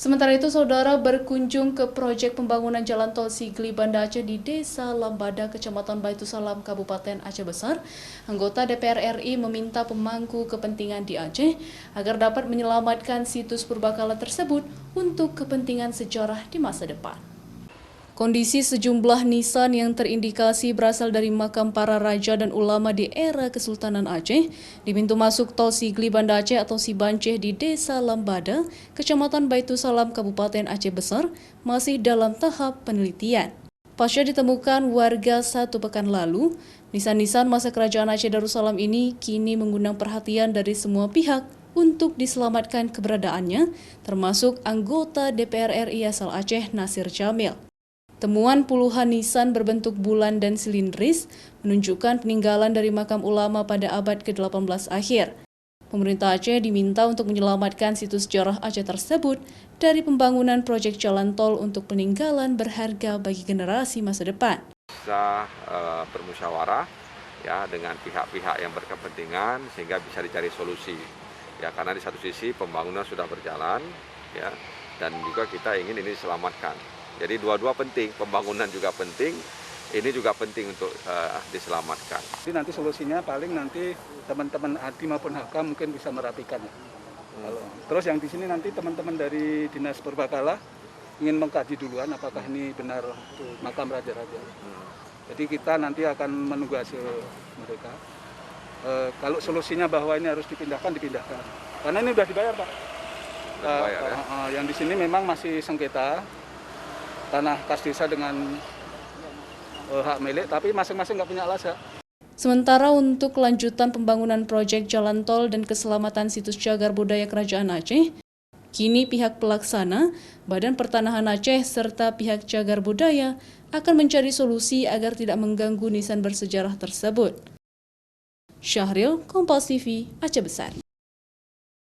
Sementara itu, saudara berkunjung ke proyek pembangunan jalan tol Sigli Banda Aceh di Desa Lambada, Kecamatan Baitusalam, Kabupaten Aceh Besar. Anggota DPR RI meminta pemangku kepentingan di Aceh agar dapat menyelamatkan situs purbakala tersebut untuk kepentingan sejarah di masa depan. Kondisi sejumlah nisan yang terindikasi berasal dari makam para raja dan ulama di era Kesultanan Aceh di pintu masuk tol Sigli Banda Aceh atau Sibanceh di Desa Lambada, Kecamatan Baitusalam, Kabupaten Aceh Besar, masih dalam tahap penelitian. Pasca ditemukan warga 1 pekan lalu, nisan-nisan masa kerajaan Aceh Darussalam ini kini mengundang perhatian dari semua pihak untuk diselamatkan keberadaannya, termasuk anggota DPR RI asal Aceh Nasir Jamil. Temuan puluhan nisan berbentuk bulan dan silindris menunjukkan peninggalan dari makam ulama pada abad ke-18 akhir. Pemerintah Aceh diminta untuk menyelamatkan situs sejarah Aceh tersebut dari pembangunan proyek jalan tol untuk peninggalan berharga bagi generasi masa depan. Bisa bermusyawarah ya dengan pihak-pihak yang berkepentingan sehingga bisa dicari solusi. Ya, karena di satu sisi pembangunan sudah berjalan ya, dan juga kita ingin ini diselamatkan. Jadi dua-dua penting, pembangunan juga penting, ini juga penting untuk diselamatkan. Jadi nanti solusinya paling nanti teman-teman ADI maupun HK mungkin bisa merapikan. Terus yang di sini nanti teman-teman dari Dinas Purbakala ingin mengkaji duluan apakah ini benar makam raja-raja. Jadi kita nanti akan menunggu hasil mereka. Kalau solusinya bahwa ini harus dipindahkan, dipindahkan. Karena ini sudah dibayar, Pak. Dibayar, ya? Yang di sini memang masih sengketa tanah kas desa dengan hak milik, tapi masing-masing nggak punya alas ya. Sementara untuk kelanjutan pembangunan proyek jalan tol dan keselamatan situs cagar budaya Kerajaan Aceh, kini pihak pelaksana, Badan Pertanahan Aceh, serta pihak cagar budaya akan mencari solusi agar tidak mengganggu nisan bersejarah tersebut. Syahril, Kompas TV, Aceh Besar.